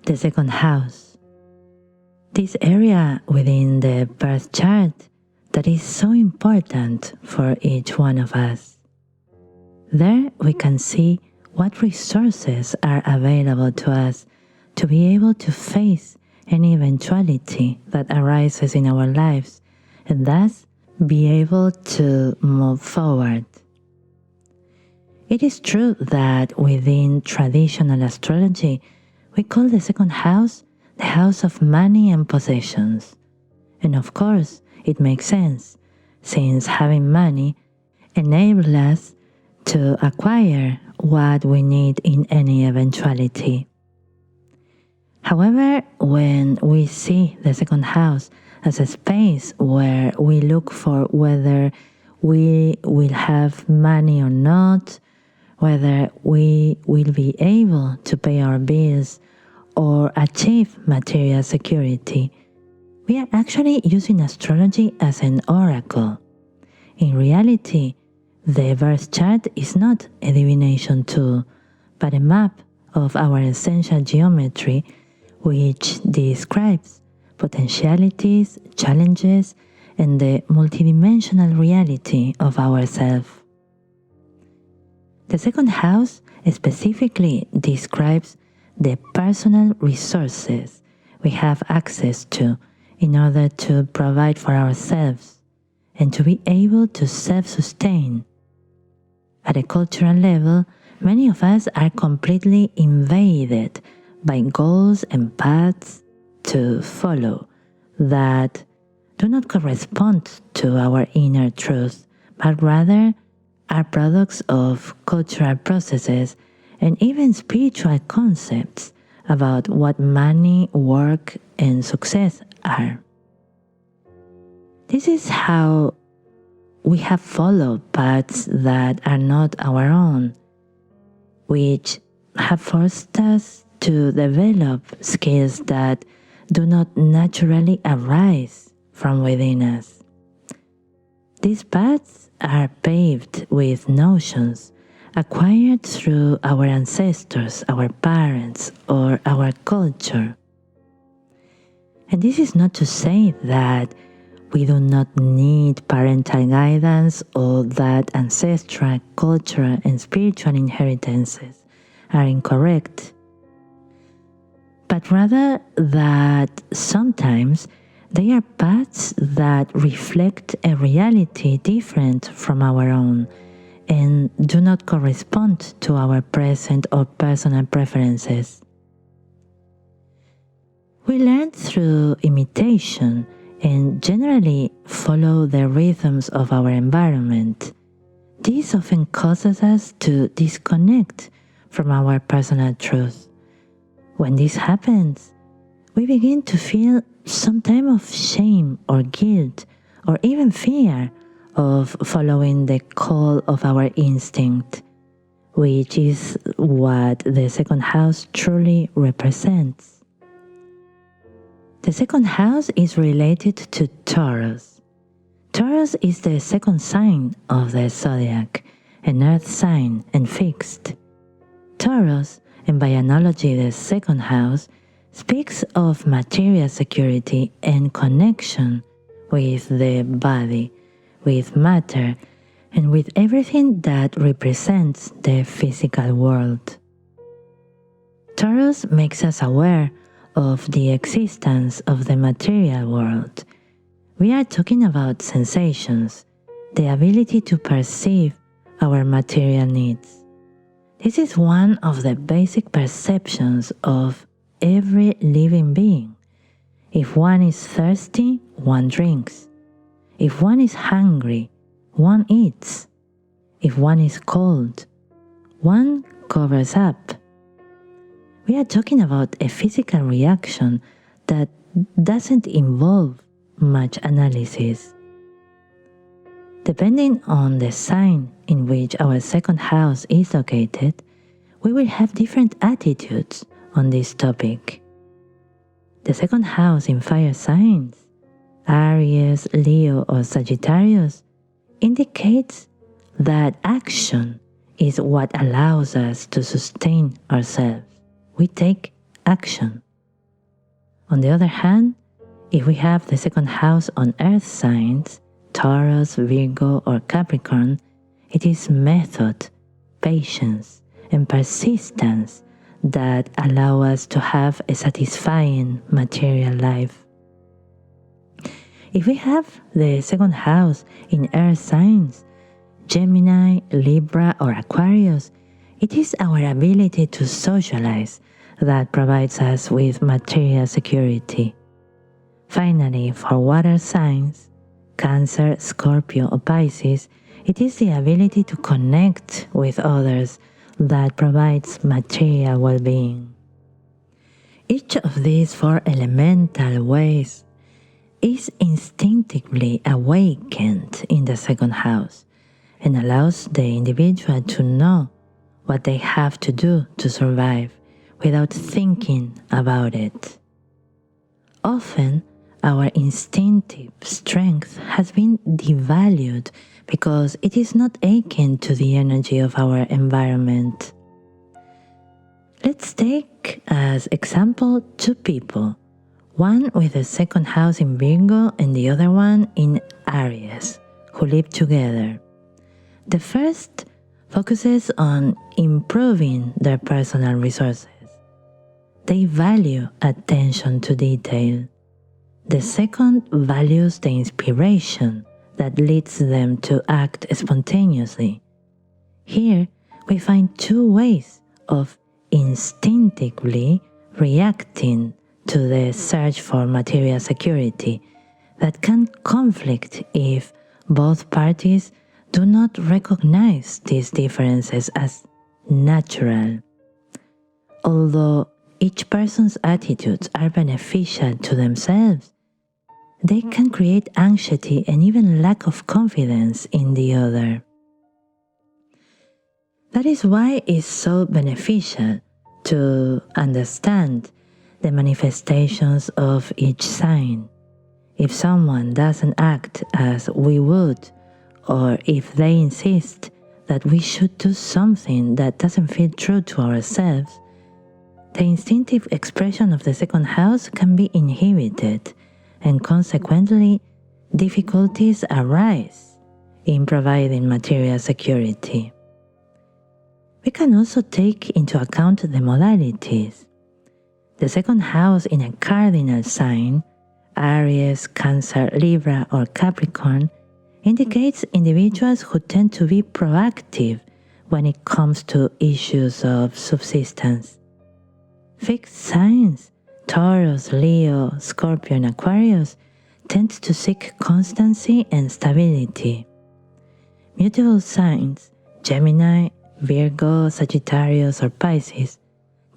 The second house. This area within the birth chart that is so important for each one of us. There we can see what resources are available to us to be able to face any eventuality that arises in our lives and thus be able to move forward. It is true that within traditional astrology, we call the second house the house of money and possessions. And of course, it makes sense, since having money enables us to acquire what we need in any eventuality. However, when we see the second house as a space where we look for whether we will have money or not, whether we will be able to pay our bills or achieve material security, we are actually using astrology as an oracle. In reality, the birth chart is not a divination tool, but a map of our essential geometry which describes potentialities, challenges, and the multidimensional reality of ourselves. The second house specifically describes the personal resources we have access to in order to provide for ourselves and to be able to self-sustain. At a cultural level, many of us are completely invaded by goals and paths to follow that do not correspond to our inner truth, but rather are products of cultural processes and even spiritual concepts about what money, work, and success are. This is how we have followed paths that are not our own, which have forced us to develop skills that do not naturally arise from within us. These paths are paved with notions acquired through our ancestors, our parents, or our culture. And this is not to say that we do not need parental guidance or that ancestral, cultural, and spiritual inheritances are incorrect, but rather that sometimes they are paths that reflect a reality different from our own and do not correspond to our present or personal preferences. We learn through imitation and generally follow the rhythms of our environment. This often causes us to disconnect from our personal truth. When this happens, we begin to feel some type of shame or guilt or even fear of following the call of our instinct, which is what the second house truly represents. The second house is related to Taurus. Taurus is the second sign of the Zodiac, an earth sign and fixed. Taurus, and by analogy the second house, speaks of material security and connection with the body, with matter, and with everything that represents the physical world. Taurus makes us aware of the existence of the material world. We are talking about sensations, the ability to perceive our material needs. This is one of the basic perceptions of every living being. If one is thirsty, one drinks. If one is hungry, one eats. If one is cold, one covers up. We are talking about a physical reaction that doesn't involve much analysis. Depending on the sign in which our second house is located, we will have different attitudes on this topic. The second house in fire signs, Aries, Leo, or Sagittarius, indicates that action is what allows us to sustain ourselves. We take action. On the other hand, if we have the second house on earth signs, Taurus, Virgo, or Capricorn, it is method, patience, and persistence that allow us to have a satisfying material life. If we have the second house in earth signs, Gemini, Libra, or Aquarius, it is our ability to socialize that provides us with material security. Finally, for water signs, Cancer, Scorpio, or Pisces, it is the ability to connect with others that provides material well-being. Each of these four elemental ways is instinctively awakened in the second house and allows the individual to know what they have to do to survive without thinking about it. Often, our instinctive strength has been devalued because it is not akin to the energy of our environment. Let's take as example two people, one with the second house in Virgo and the other one in Aries, who live together. The first focuses on improving their personal resources. They value attention to detail. The second values the inspiration that leads them to act spontaneously. Here, we find two ways of instinctively reacting to the search for material security that can conflict if both parties do not recognize these differences as natural. Although each person's attitudes are beneficial to themselves, they can create anxiety and even lack of confidence in the other. That is why it's so beneficial to understand the manifestations of each sign. If someone doesn't act as we would, or if they insist that we should do something that doesn't feel true to ourselves, the instinctive expression of the second house can be inhibited, and consequently, difficulties arise in providing material security. We can also take into account the modalities. The second house in a cardinal sign, Aries, Cancer, Libra, or Capricorn, indicates individuals who tend to be proactive when it comes to issues of subsistence. Fixed signs, Taurus, Leo, Scorpio, and Aquarius, tend to seek constancy and stability. Mutable signs, Gemini, Virgo, Sagittarius, or Pisces,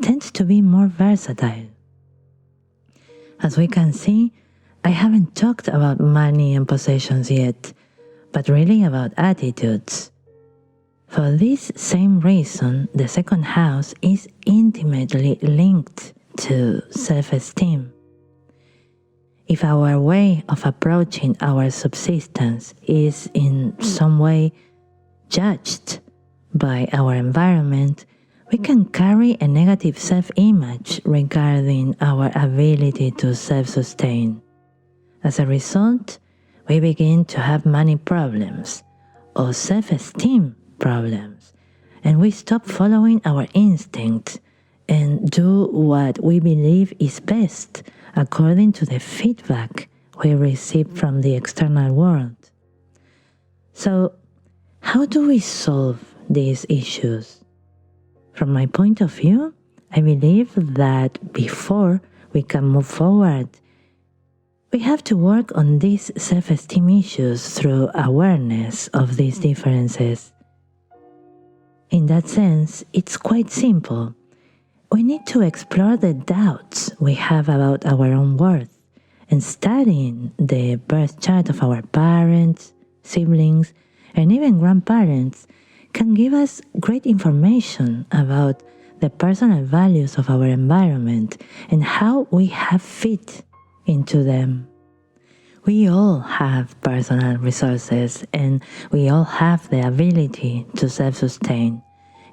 tend to be more versatile. As we can see, I haven't talked about money and possessions yet, but really about attitudes. For this same reason, the second house is intimately linked to self-esteem. If our way of approaching our subsistence is in some way judged by our environment, we can carry a negative self-image regarding our ability to self-sustain. As a result, we begin to have money problems or self-esteem problems, and we stop following our instinct and do what we believe is best according to the feedback we receive from the external world. So, how do we solve these issues? From my point of view, I believe that before we can move forward, we have to work on these self-esteem issues through awareness of these differences. In that sense, it's quite simple. We need to explore the doubts we have about our own worth, and studying the birth chart of our parents, siblings, and even grandparents can give us great information about the personal values of our environment and how we have fit into them. We all have personal resources and we all have the ability to self-sustain.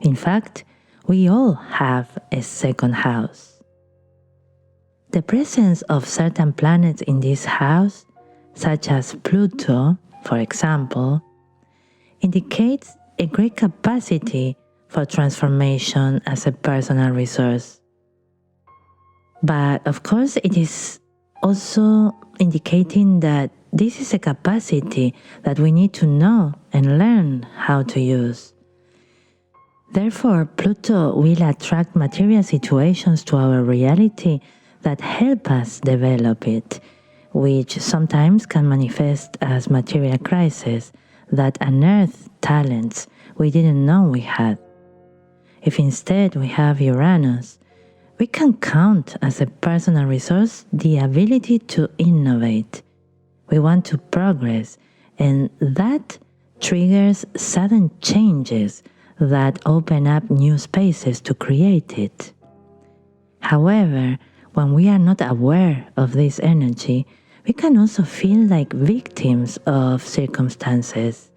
In fact, we all have a second house. The presence of certain planets in this house, such as Pluto, for example, indicates a great capacity for transformation as a personal resource. But of course, it is also indicating that this is a capacity that we need to know and learn how to use. Therefore, Pluto will attract material situations to our reality that help us develop it, which sometimes can manifest as material crises that unearth talents we didn't know we had. If instead we have Uranus, we can count as a personal resource the ability to innovate. We want to progress, and that triggers sudden changes that open up new spaces to create it. However, when we are not aware of this energy, we can also feel like victims of circumstances,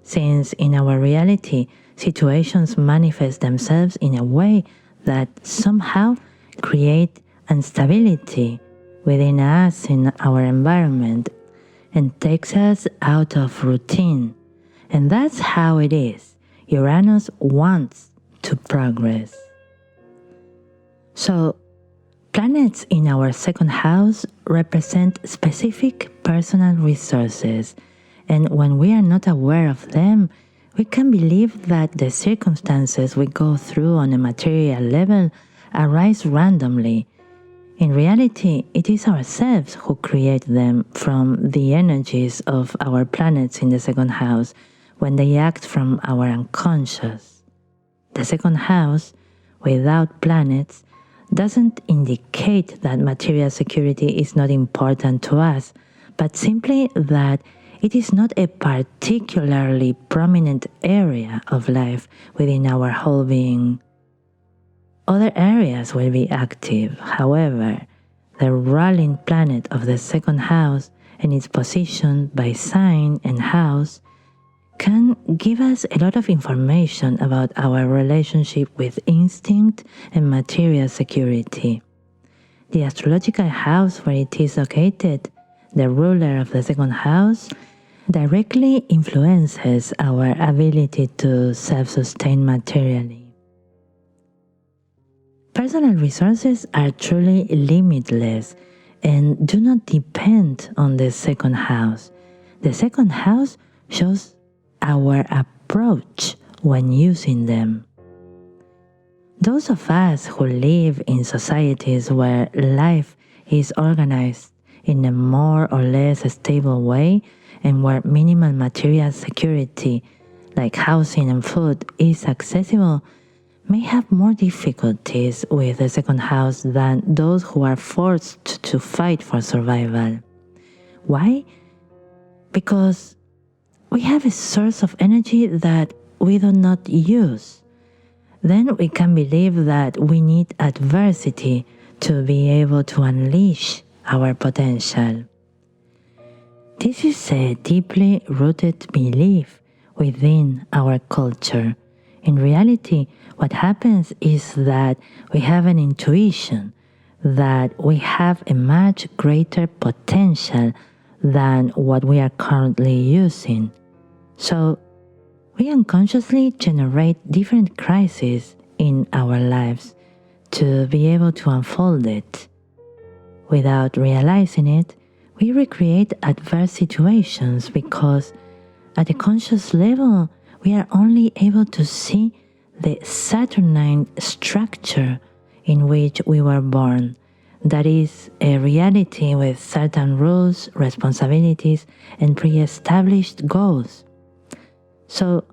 since in our reality, situations manifest themselves in a way that somehow create instability within us in our environment and takes us out of routine. And that's how it is. Uranus wants to progress. So, planets in our second house represent specific personal resources, and when we are not aware of them, we can believe that the circumstances we go through on a material level arise randomly. In reality, it is ourselves who create them from the energies of our planets in the second house when they act from our unconscious. The second house, without planets, doesn't indicate that material security is not important to us, but simply that it is not a particularly prominent area of life within our whole being. Other areas will be active. However, the ruling planet of the second house and its position by sign and house can give us a lot of information about our relationship with instinct and material security. The astrological house where it is located, the ruler of the second house, directly influences our ability to self-sustain materially. Personal resources are truly limitless and do not depend on the second house. The second house shows our approach when using them. Those of us who live in societies where life is organized in a more or less stable way and where minimal material security like housing and food is accessible may have more difficulties with the second house than those who are forced to fight for survival. Why? Because we have a source of energy that we do not use. Then we can believe that we need adversity to be able to unleash our potential. This is a deeply rooted belief within our culture. In reality, what happens is that we have an intuition that we have a much greater potential than what we are currently using. So, we unconsciously generate different crises in our lives to be able to unfold it. Without realizing it, we recreate adverse situations because at a conscious level, we are only able to see the Saturnine structure in which we were born. That is a reality with certain rules, responsibilities, and pre-established goals. So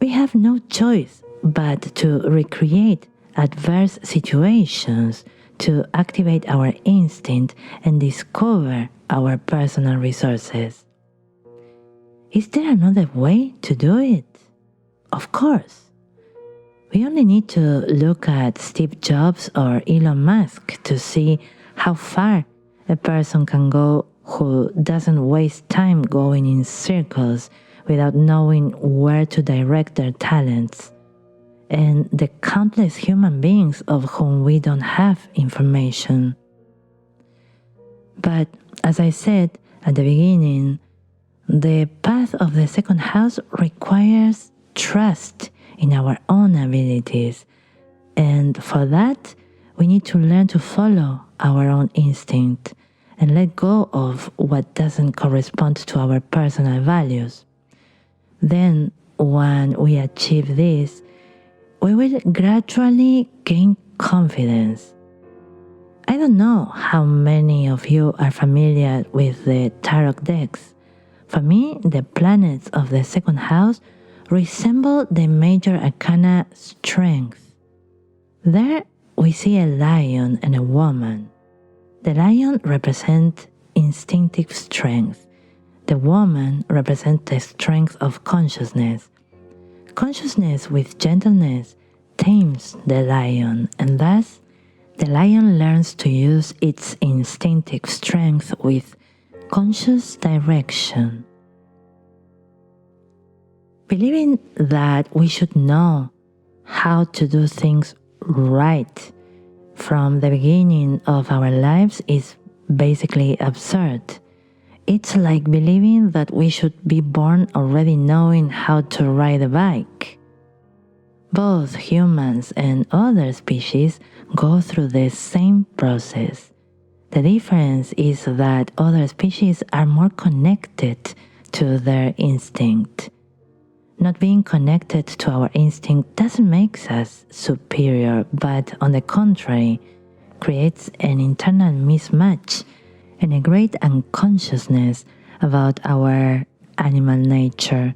we have no choice but to recreate adverse situations to activate our instinct and discover our personal resources. Is there another way to do it? Of course. We only need to look at Steve Jobs or Elon Musk to see how far a person can go who doesn't waste time going in circles without knowing where to direct their talents, and the countless human beings of whom we don't have information. But as I said at the beginning, the path of the second house requires trust in our own abilities. And for that, we need to learn to follow our own instinct and let go of what doesn't correspond to our personal values. Then, when we achieve this, we will gradually gain confidence. I don't know how many of you are familiar with the tarot decks. For me, the planets of the second house resemble the major arcana strength. There we see a lion and a woman. The lion represents instinctive strength. The woman represents the strength of consciousness. Consciousness with gentleness tames the lion, and thus the lion learns to use its instinctive strength with conscious direction. Believing that we should know how to do things right from the beginning of our lives is basically absurd. It's like believing that we should be born already knowing how to ride a bike. Both humans and other species go through the same process. The difference is that other species are more connected to their instinct. Not being connected to our instinct doesn't make us superior, but on the contrary, creates an internal mismatch and a great unconsciousness about our animal nature,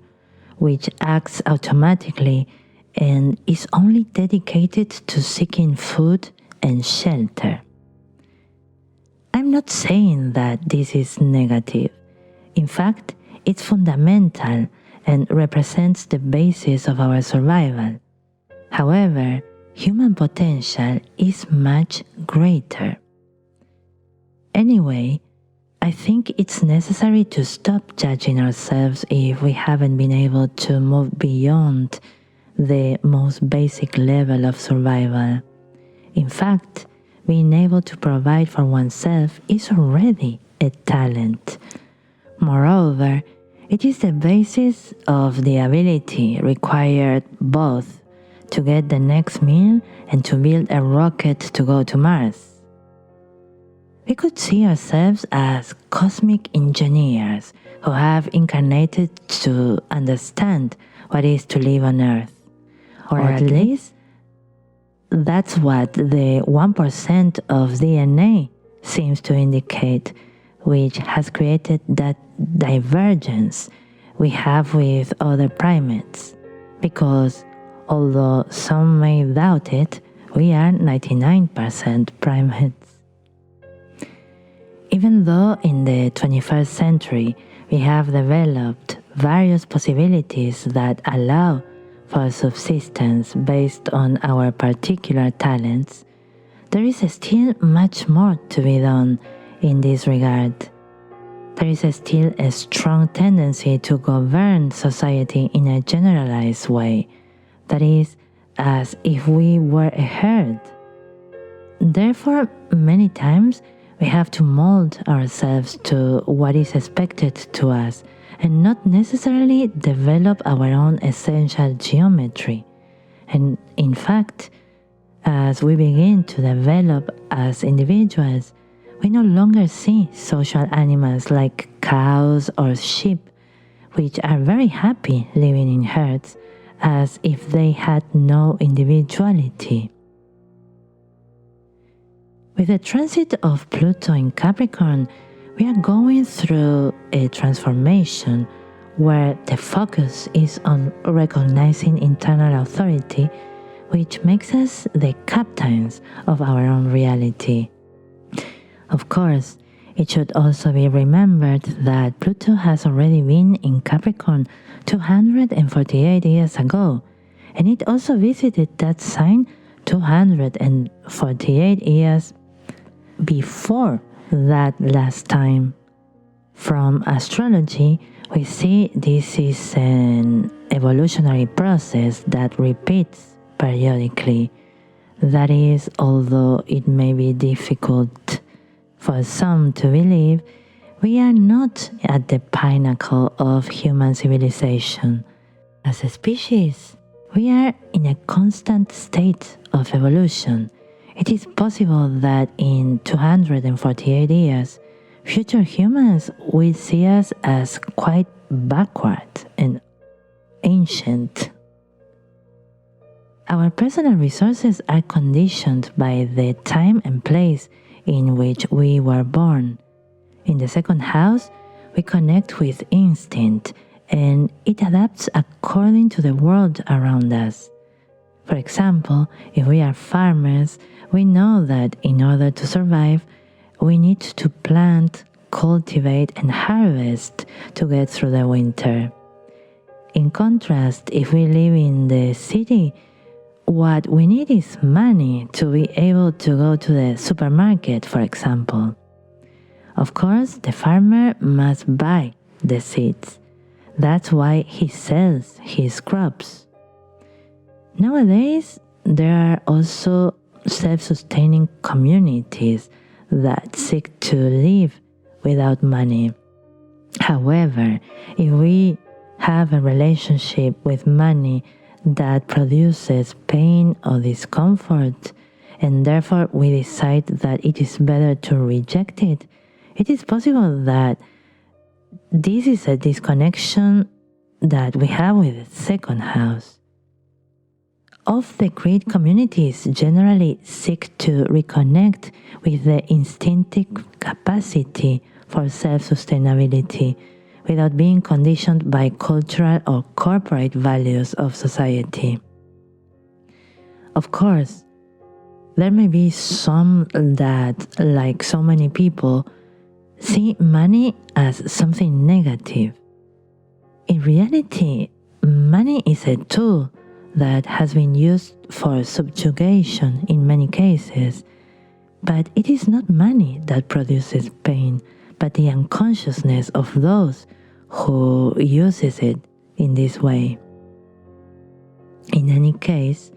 which acts automatically and is only dedicated to seeking food and shelter. I'm not saying that this is negative. In fact, it's fundamental and represents the basis of our survival. However, human potential is much greater. Anyway, I think it's necessary to stop judging ourselves if we haven't been able to move beyond the most basic level of survival. In fact, being able to provide for oneself is already a talent. Moreover, it is the basis of the ability required both to get the next meal and to build a rocket to go to Mars. We could see ourselves as cosmic engineers who have incarnated to understand what it is to live on Earth. Or at least, that's what the 1% of DNA seems to indicate, which has created that divergence we have with other primates. Because although some may doubt it, we are 99% primates. Even though in the 21st century we have developed various possibilities that allow for subsistence based on our particular talents, there is still much more to be done in this regard. There is still a strong tendency to govern society in a generalized way, that is, as if we were a herd. Therefore, many times we have to mold ourselves to what is expected to us and not necessarily develop our own essential geometry. And in fact, as we begin to develop as individuals, we no longer see social animals like cows or sheep, which are very happy living in herds, as if they had no individuality. With the transit of Pluto in Capricorn, we are going through a transformation where the focus is on recognizing internal authority, which makes us the captains of our own reality. Of course, it should also be remembered that Pluto has already been in Capricorn 248 years ago, and it also visited that sign 248 years before that last time. From astrology, we see this is an evolutionary process that repeats periodically. That is, although it may be difficult For some to believe, we are not at the pinnacle of human civilization. As a species, we are in a constant state of evolution. It is possible that in 248 years, future humans will see us as quite backward and ancient. Our personal resources are conditioned by the time and place in which we were born. In the second house, we connect with instinct, and it adapts according to the world around us. For example, if we are farmers, we know that in order to survive, we need to plant, cultivate, and harvest to get through the winter. In contrast, if we live in the city, what we need is money to be able to go to the supermarket, for example. Of course, the farmer must buy the seeds. That's why he sells his crops. Nowadays, there are also self-sustaining communities that seek to live without money. However, if we have a relationship with money that produces pain or discomfort, and therefore we decide that it is better to reject it, it is possible that this is a disconnection that we have with the second house. Off-the-grid communities generally seek to reconnect with the instinctive capacity for self-sustainability without being conditioned by cultural or corporate values of society. Of course, there may be some that, like so many people, see money as something negative. In reality, money is a tool that has been used for subjugation in many cases, but it is not money that produces pain, but the unconsciousness of those who uses it in this way. In any case,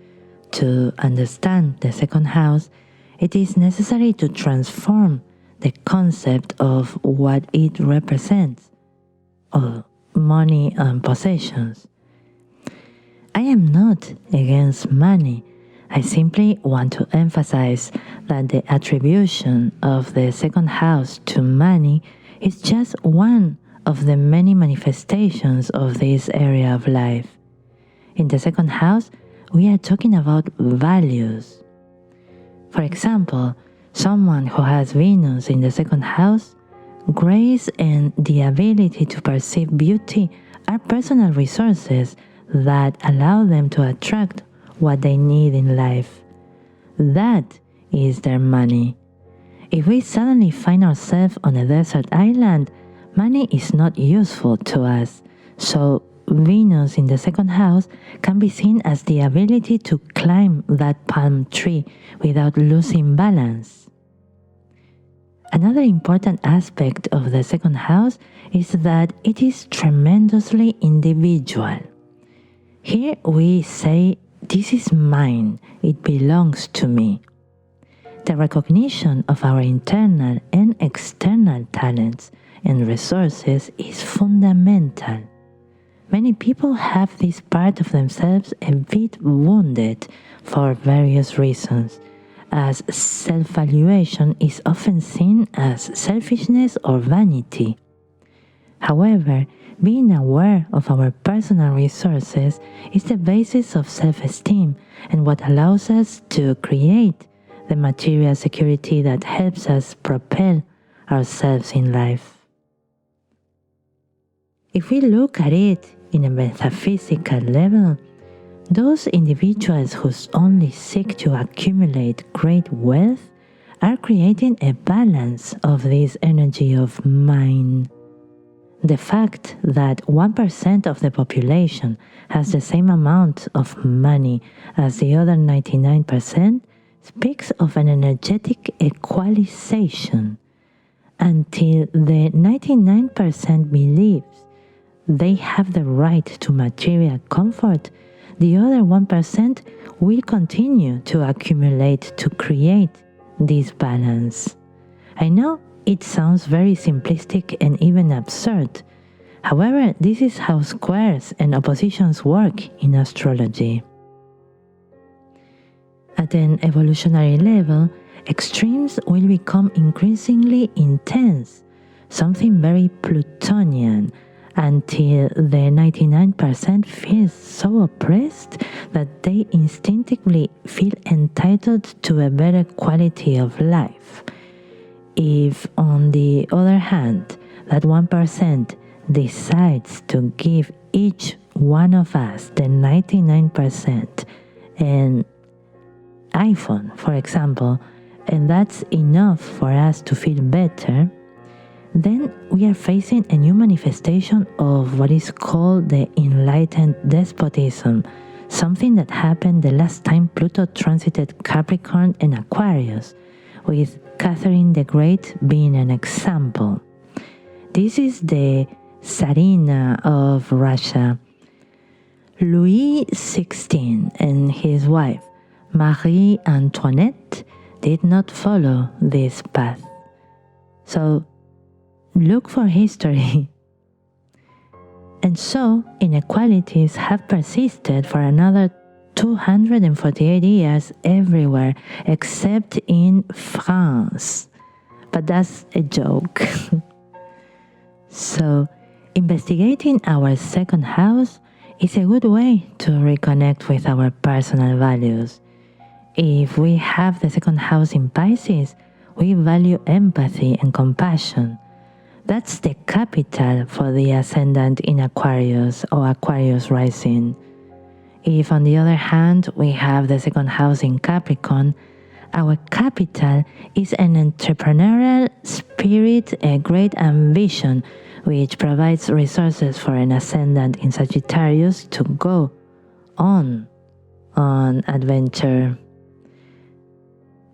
to understand the second house, it is necessary to transform the concept of what it represents, of money and possessions. I am not against money. I simply want to emphasize that the attribution of the second house to money is just one of the many manifestations of this area of life. In the second house, we are talking about values. For example, someone who has Venus in the second house, grace and the ability to perceive beauty are personal resources that allow them to attract what they need in life. That is their money. If we suddenly find ourselves on a desert island, money is not useful to us. So Venus in the second house can be seen as the ability to climb that palm tree without losing balance. Another important aspect of the second house is that it is tremendously individual. Here we say, this is mine, it belongs to me. The recognition of our internal and external talents and resources is fundamental. Many people have this part of themselves a bit wounded for various reasons, as self-valuation is often seen as selfishness or vanity. However, being aware of our personal resources is the basis of self-esteem and what allows us to create the material security that helps us propel ourselves in life. If we look at it in a metaphysical level, those individuals who only seek to accumulate great wealth are creating a balance of this energy of mine. The fact that 1% of the population has the same amount of money as the other 99% speaks of an energetic equalization. Until the 99% believes they have the right to material comfort, the other 1% will continue to accumulate to create this balance. I know it sounds very simplistic and even absurd. However, this is how squares and oppositions work in astrology. At an evolutionary level, extremes will become increasingly intense, something very Plutonian, until the 99% feels so oppressed that they instinctively feel entitled to a better quality of life. If, on the other hand, that 1% decides to give each one of us, the 99%, an iPhone, for example, and that's enough for us to feel better, then we are facing a new manifestation of what is called the enlightened despotism, something that happened the last time Pluto transited Capricorn and Aquarius, with Catherine the Great being an example. This is the Tsarina of Russia. Louis XVI and his wife, Marie Antoinette, did not follow this path. So, look for history. And so, inequalities have persisted for another 248 years everywhere except in France. But that's a joke. So, investigating our second house is a good way to reconnect with our personal values. If we have the second house in Pisces, we value empathy and compassion. That's the capital for the ascendant in Aquarius or Aquarius rising. If, on the other hand, we have the second house in Capricorn, our capital is an entrepreneurial spirit, a great ambition, which provides resources for an ascendant in Sagittarius to go on adventure.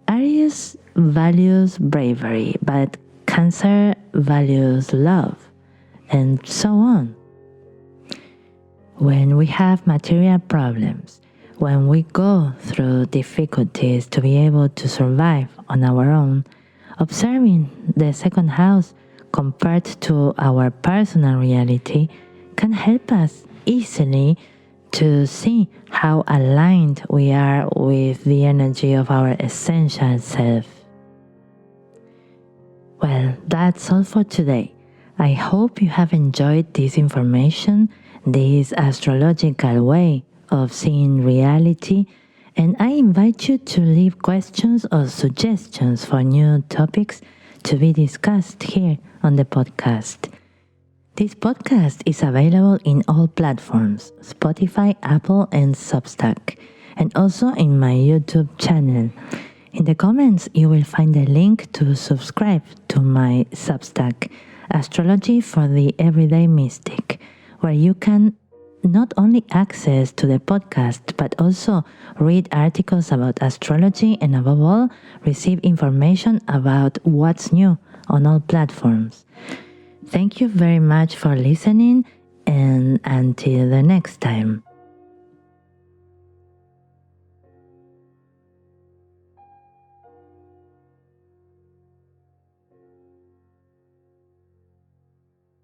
Aries values bravery, but Cancer values love, and so on. When we have material problems, when we go through difficulties to be able to survive on our own, observing the second house compared to our personal reality can help us easily to see how aligned we are with the energy of our essential self. Well, that's all for today. I hope you have enjoyed this information, this astrological way of seeing reality, and I invite you to leave questions or suggestions for new topics to be discussed here on the podcast. This podcast is available in all platforms, Spotify, Apple, and Substack, and also in my YouTube channel. In the comments, you will find a link to subscribe to my Substack, Astrology for the Everyday Mystic, where you can not only access to the podcast, but also read articles about astrology and above all, receive information about what's new on all platforms. Thank you very much for listening, and until the next time.